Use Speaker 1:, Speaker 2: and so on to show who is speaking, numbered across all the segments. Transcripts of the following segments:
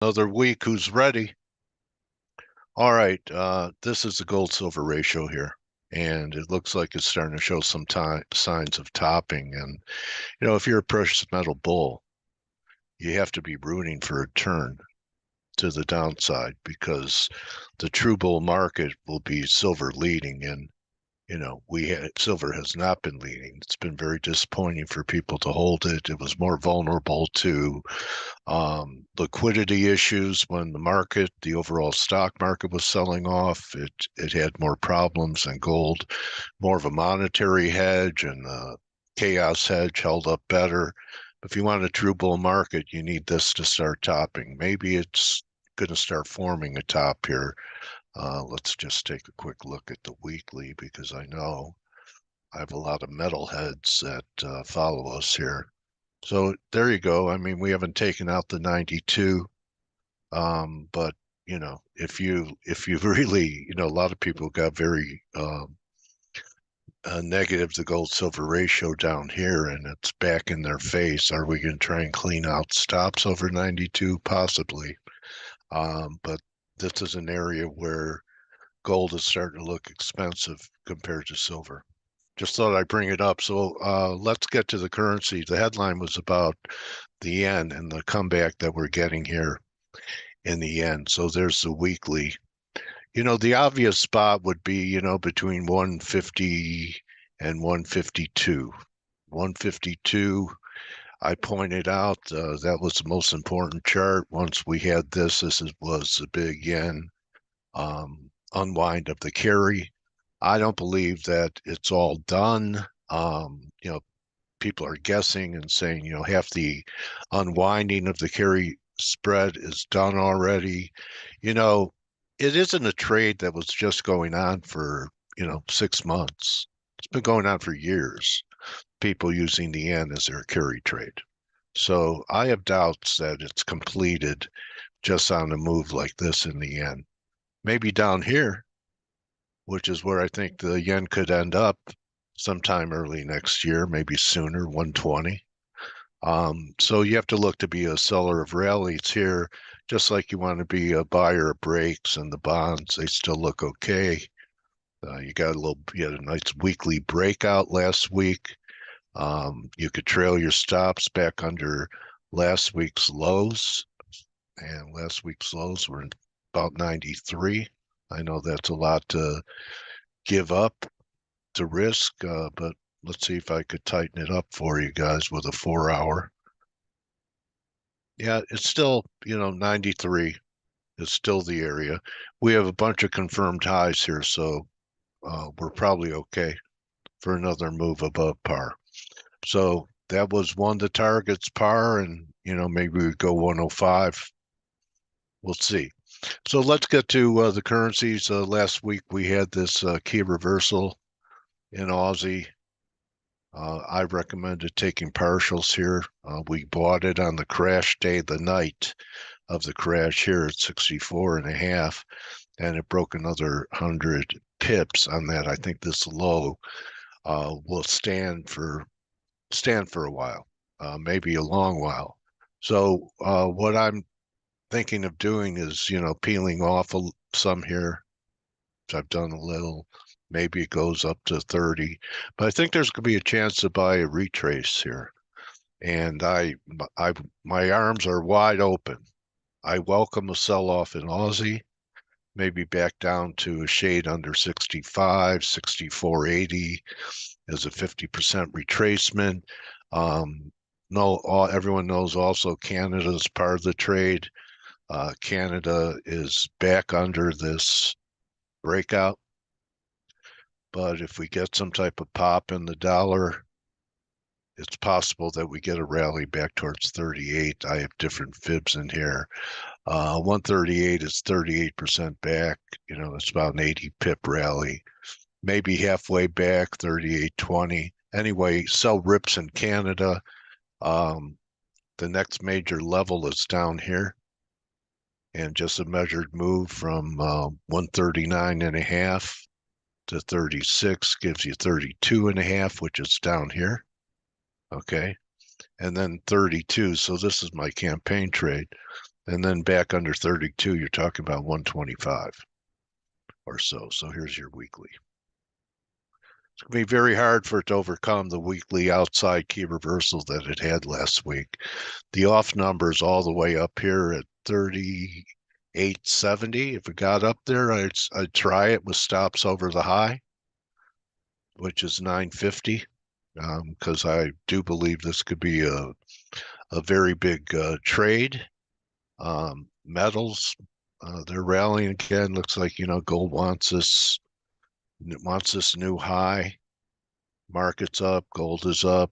Speaker 1: Another week. Who's ready? All right. This is the gold silver ratio here, and it looks like it's starting to show some signs of topping. And if you're a precious metal bull, you have to be rooting for a turn to the downside because the true bull market will be silver leading, and silver has not been leading. It's been very disappointing for people to hold it. It was more vulnerable to liquidity issues when the overall stock market was selling off. It had more problems than gold, more of a monetary hedge, and chaos hedge held up better. If you want a true bull market, you need this to start topping. Maybe it's going to start forming a top here. Let's just take a quick look at the weekly because I know I have a lot of metalheads that follow us here. So there you go. I mean, we haven't taken out the 92, but if you really, a lot of people got very negative the gold silver ratio down here, and it's back in their face. Are we going to try and clean out stops over 92? Possibly, but this is an area where gold is starting to look expensive compared to silver. Just thought I'd bring it up. So let's get to the currency. The headline was about the yen and the comeback that we're getting here in the yen. So there's the weekly. The obvious spot would be, between 150 and 152. 152, I pointed out that was the most important chart. Once we had this was the big yen unwind of the carry. I don't believe that it's all done. People are guessing and saying, half the unwinding of the carry spread is done already. It isn't a trade that was just going on for, 6 months. It's been going on for years. People using the yen as their carry trade. So I have doubts that it's completed just on a move like this in the yen. Maybe down here, which is where I think the yen could end up sometime early next year, maybe sooner, 120. So you have to look to be a seller of rallies here, just like you want to be a buyer of breaks, and the bonds, they still look okay. You had a nice weekly breakout last week. You could trail your stops back under last week's lows, and last week's lows were about 93. I know that's a lot to give up to risk, but let's see if I could tighten it up for you guys with a 4 hour. Yeah, it's still, 93 is still the area. We have a bunch of confirmed highs here, so we're probably okay for another move above par. So that was one of the targets, par, and, maybe we go 105. We'll see. So let's get to the currencies. Last week we had this key reversal in Aussie. I recommended taking partials here. We bought it on the crash day, the night of the crash here at 64.5, and it broke another 100 pips on that. I think this low will stand for a while, maybe a long while. So what I'm thinking of doing is, peeling off some here. I've done a little. Maybe it goes up to 30, but I think there's going to be a chance to buy a retrace here. And my arms are wide open. I welcome a sell-off in Aussie, maybe back down to a shade under 65, 64.80 as a 50% retracement. Everyone knows also Canada is part of the trade. Canada is back under this breakout. But if we get some type of pop in the dollar, it's possible that we get a rally back towards 38. I have different fibs in here. 138 is 38% back. It's about an 80 pip rally. Maybe halfway back, 38.20. Anyway, sell rips in Canada. The next major level is down here. And just a measured move from 139.5 to 36 gives you 32.5, which is down here. Okay. And then 32. So this is my campaign trade. And then back under 32, you're talking about 125 or so. So here's your weekly. It's going to be very hard for it to overcome the weekly outside key reversal that it had last week. The off numbers all the way up here at 38.70. If it got up there, I'd try it with stops over the high, which is 950, because I do believe this could be a very big trade. Metals, they're rallying again. Looks like, gold wants this new high. Market's up, gold is up,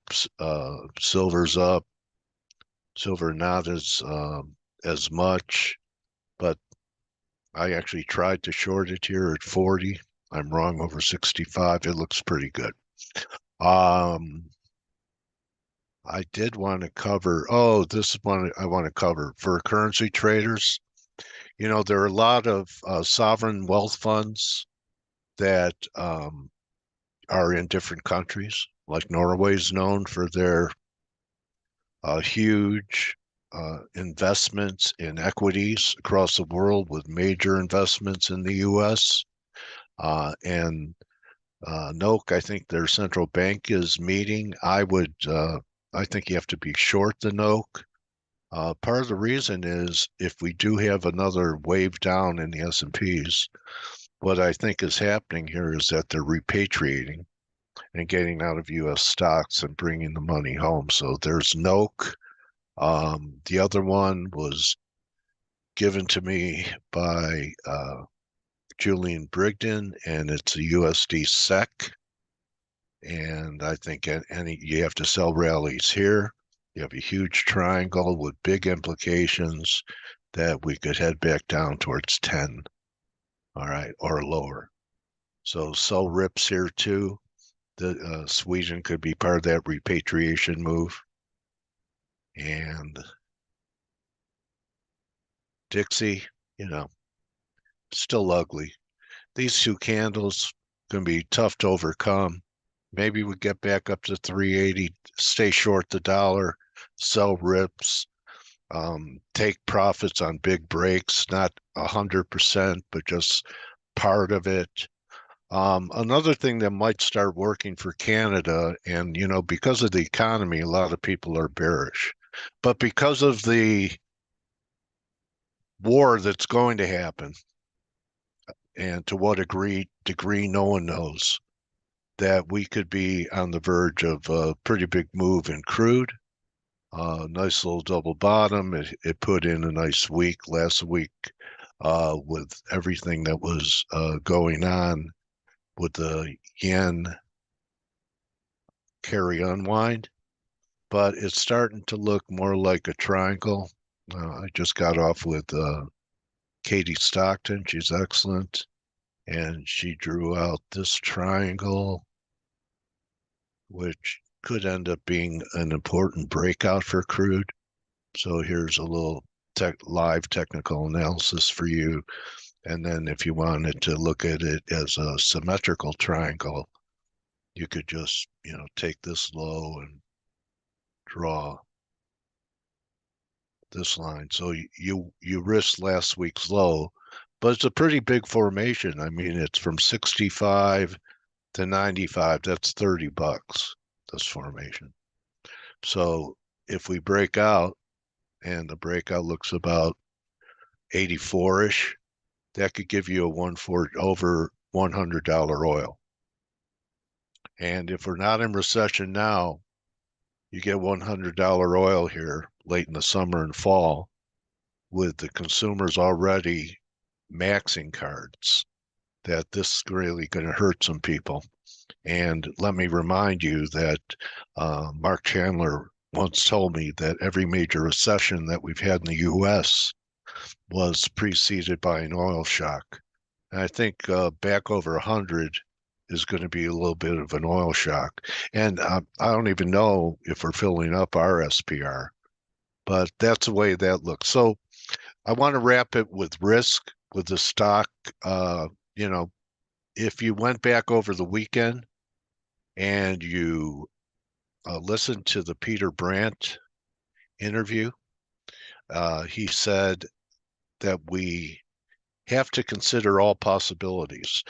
Speaker 1: silver's up. Silver not as much, but I actually tried to short it here at 40. I'm wrong over 65. It looks pretty good. I did want to cover, this is one I want to cover for currency traders. There are a lot of sovereign wealth funds that are in different countries. Like Norway's known for their huge investments in equities across the world, with major investments in the U.S. And NOK, I think their central bank is meeting. I think you have to be short the NOK. Part of the reason is if we do have another wave down in the S&Ps, what I think is happening here is that they're repatriating and getting out of U.S. stocks and bringing the money home. So there's NOK. The other one was given to me by Julian Brigden, and it's a USD SEC. And I think you have to sell rallies here. You have a huge triangle with big implications that we could head back down towards 10, all right, or lower. So sell rips here too. The Sweden could be part of that repatriation move. And Dixie, still ugly. These two candles going to be tough to overcome. Maybe we get back up to 380, stay short the dollar, sell rips, take profits on big breaks, not 100%, but just part of it. Another thing that might start working for Canada, and because of the economy, a lot of people are bearish, but because of the war that's going to happen, and to what degree no one knows, that we could be on the verge of a pretty big move in crude. Nice little double bottom. It put in a nice week last week with everything that was going on with the yen carry unwind. But it's starting to look more like a triangle. I just got off with Katie Stockton. She's excellent. And she drew out this triangle, which could end up being an important breakout for crude. So here's a little live technical analysis for you. And then if you wanted to look at it as a symmetrical triangle, you could just, take this low and draw this line. So you risked last week's low, but it's a pretty big formation. I mean, it's from 65 to 95. That's $30, this formation. So if we break out, and the breakout looks about 84-ish, that could give you over $100 oil. And if we're not in recession now, you get $100 oil here late in the summer and fall, with the consumers already maxing cards, that this is really going to hurt some people. And let me remind you that Mark Chandler once told me that every major recession that we've had in the U.S. was preceded by an oil shock. And I think back over 100 is going to be a little bit of an oil shock. And I don't even know if we're filling up our SPR, but that's the way that looks. So I want to wrap it with risk with the stock. If you went back over the weekend and you listened to the Peter Brandt interview, he said that we have to consider all possibilities.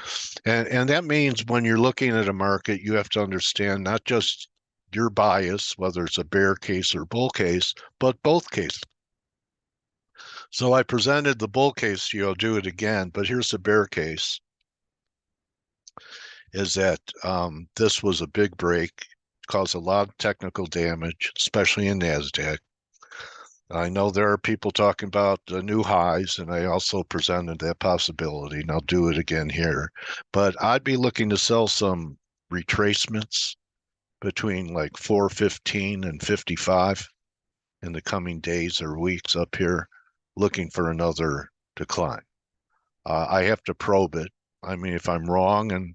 Speaker 1: And that means when you're looking at a market, you have to understand not just your bias, whether it's a bear case or bull case, but both cases. So I presented the bull case to you, I'll do it again, but here's the bear case, is that this was a big break, caused a lot of technical damage, especially in NASDAQ. I know there are people talking about new highs, and I also presented that possibility, and I'll do it again here. But I'd be looking to sell some retracements between like 415 and 55 in the coming days or weeks up here, looking for another decline. I have to probe it. I mean, if I'm wrong and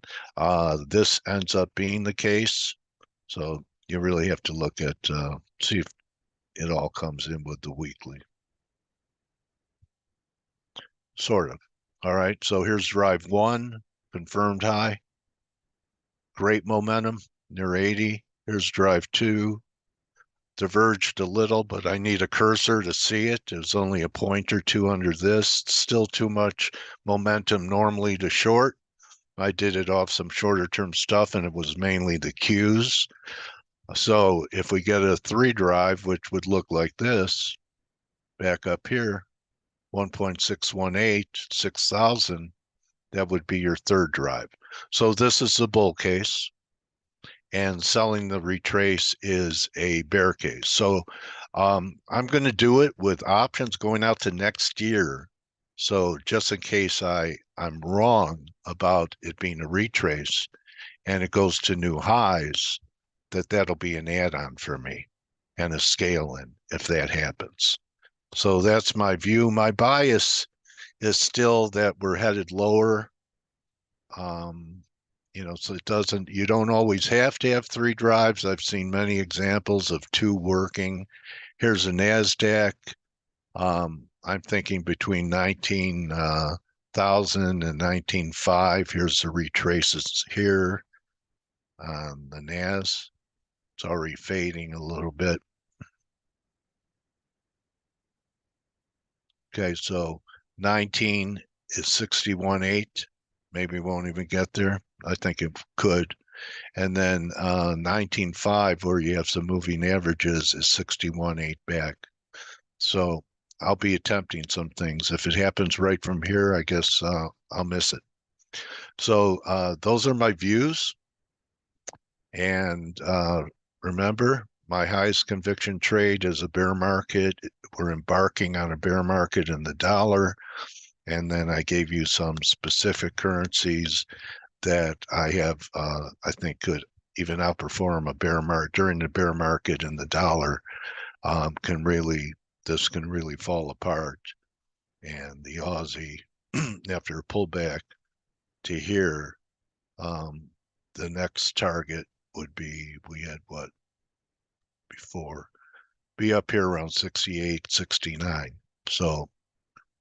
Speaker 1: this ends up being the case, so you really have to look at, see if it all comes in with the weekly. Sort of. All right, so here's drive 1, confirmed high. Great momentum, near 80. Here's drive 2, diverged a little, but I need a cursor to see it. There's only a point or two under this. Still too much momentum normally to short. I did it off some shorter term stuff, and it was mainly the Qs. So if we get a 3 drive, which would look like this, back up here, 1.618, 6,000, that would be your 3rd drive. So this is the bull case, and selling the retrace is a bear case. So I'm going to do it with options going out to next year. So just in case I'm wrong about it being a retrace and it goes to new highs, that'll be an add-on for me and a scale in if that happens. So that's my view. My bias is still that we're headed lower. So you don't always have to have 3 drives. I've seen many examples of 2 working. Here's a NASDAQ. I'm thinking between 19,000 and 19,500. Here's the retraces here on the NAS. It's already fading a little bit. Okay, so 19 is 61.8. Maybe we won't even get there. I think it could. And then 19.5, where you have some moving averages, is 61.8 back. So I'll be attempting some things. If it happens right from here, I guess I'll miss it. So those are my views. And remember, my highest conviction trade is a bear market. We're embarking on a bear market in the dollar. And then I gave you some specific currencies that I have, I think could even outperform a bear market during the bear market, and the dollar this can really fall apart. And the Aussie, after a pullback to here, the next target would be, we had what before, be up here around 68, 69. So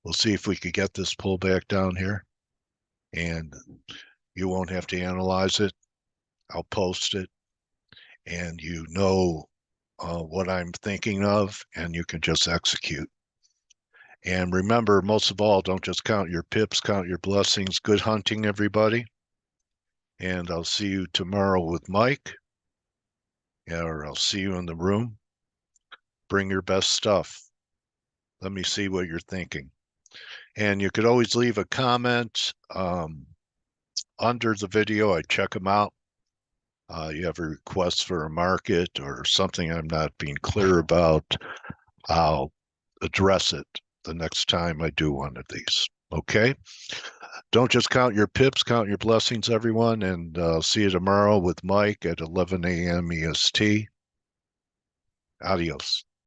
Speaker 1: we'll see if we could get this pullback down here, and you won't have to analyze it. I'll post it, and you know what I'm thinking of, and you can just execute. And remember, most of all, don't just count your pips, count your blessings. Good hunting, everybody. And I'll see you tomorrow with Mike, or I'll see you in the room. Bring your best stuff. Let me see what you're thinking. And you could always leave a comment under the video. I check them out. You have a request for a market or something I'm not being clear about, I'll address it the next time I do one of these. Okay? Don't just count your pips, count your blessings, everyone. And see you tomorrow with Mike at 11 a.m. EST. Adios.